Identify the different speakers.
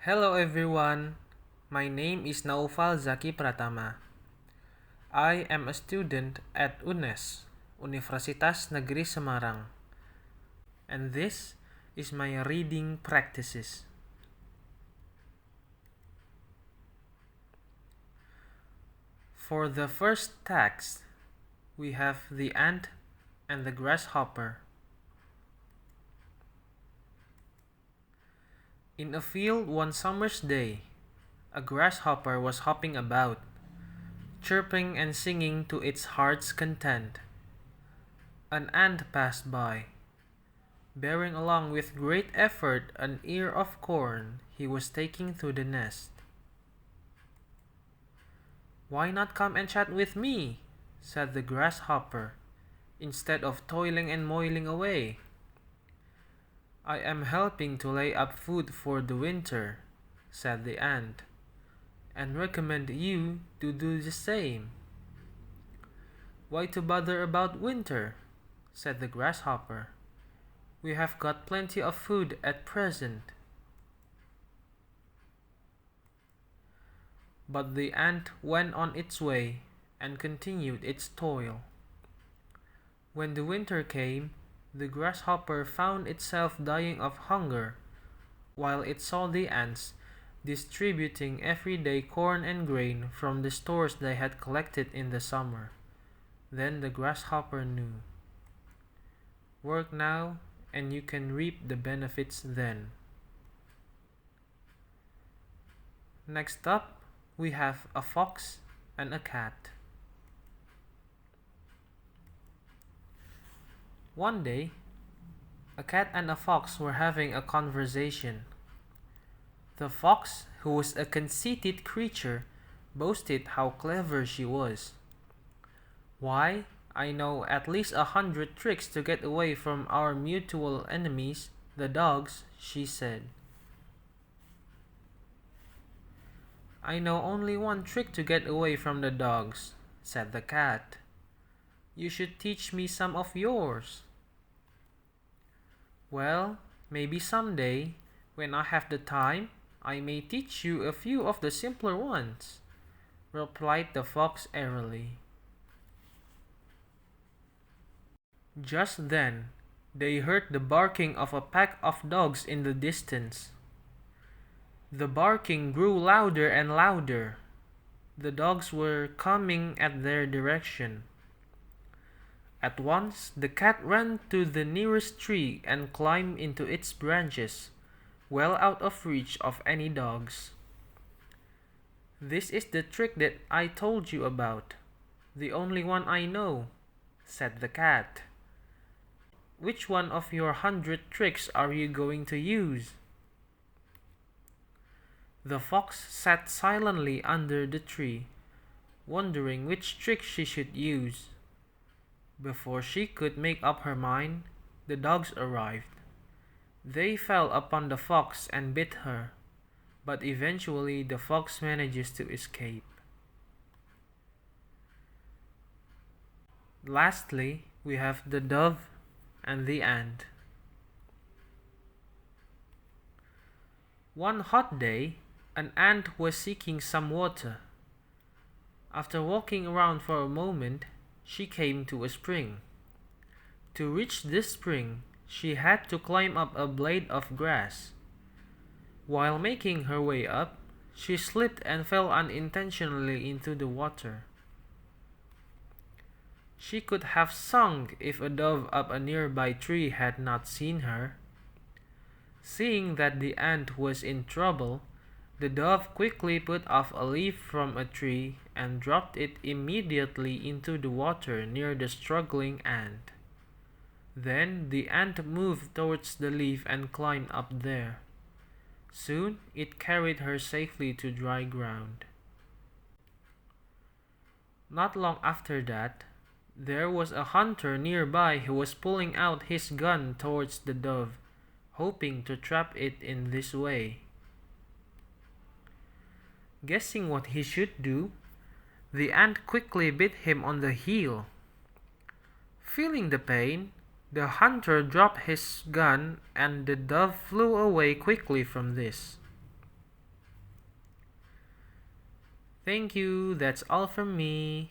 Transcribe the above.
Speaker 1: Hello everyone, my name is Naufal Dzaky Pratama. I am a student at UNES, Universitas Negeri Semarang, and this is my reading practices. For the first text, we have the ant and the grasshopper. In a field one summer's day, a grasshopper was hopping about, chirping and singing to its heart's content. An ant passed by, bearing along with great effort an ear of corn he was taking to the nest. "Why not come and chat with me?" said the grasshopper, "instead of toiling and moiling away?" "I am helping to lay up food for the winter," said the ant, "and recommend you to do the same." "Why to bother about winter?" said the grasshopper. "We have got plenty of food at present." But the ant went on its way and continued its toil. When the winter came, the grasshopper found itself dying of hunger, while it saw the ants distributing every day corn and grain from the stores they had collected in the summer. Then the grasshopper knew. Work now, and you can reap the benefits then. Next up, we have a fox and a cat. One day, a cat and a fox were having a conversation. The fox, who was a conceited creature, boasted how clever she was. "Why, I know at least 100 tricks to get away from our mutual enemies, the dogs," she said. "I know only one trick to get away from the dogs," said the cat. "You should teach me some of yours." "Well, maybe someday, when I have the time, I may teach you a few of the simpler ones," replied the fox airily. Just then, they heard the barking of a pack of dogs in the distance. The barking grew louder and louder. The dogs were coming at their direction. At once, the cat ran to the nearest tree and climbed into its branches, well out of reach of any dogs. "This is the trick that I told you about, the only one I know," said the cat. "Which one of your 100 tricks are you going to use?" The fox sat silently under the tree, wondering which trick she should use. Before she could make up her mind, the dogs arrived. They fell upon the fox and bit her, but eventually the fox manages to escape. Lastly, we have the dove and the ant. One hot day, an ant was seeking some water. After walking around for a moment, she came to a spring. To reach this spring, she had to climb up a blade of grass. While making her way up, she slipped and fell unintentionally into the water. She could have sunk if a dove up a nearby tree had not seen her. Seeing that the ant was in trouble, the dove quickly put off a leaf from a tree and dropped it immediately into the water near the struggling ant. Then the ant moved towards the leaf and climbed up there. Soon it carried her safely to dry ground. Not long after that, there was a hunter nearby who was pulling out his gun towards the dove, hoping to trap it in this way. Guessing what he should do, the ant quickly bit him on the heel. Feeling the pain, the hunter dropped his gun and the dove flew away quickly from this. Thank you, that's all from me.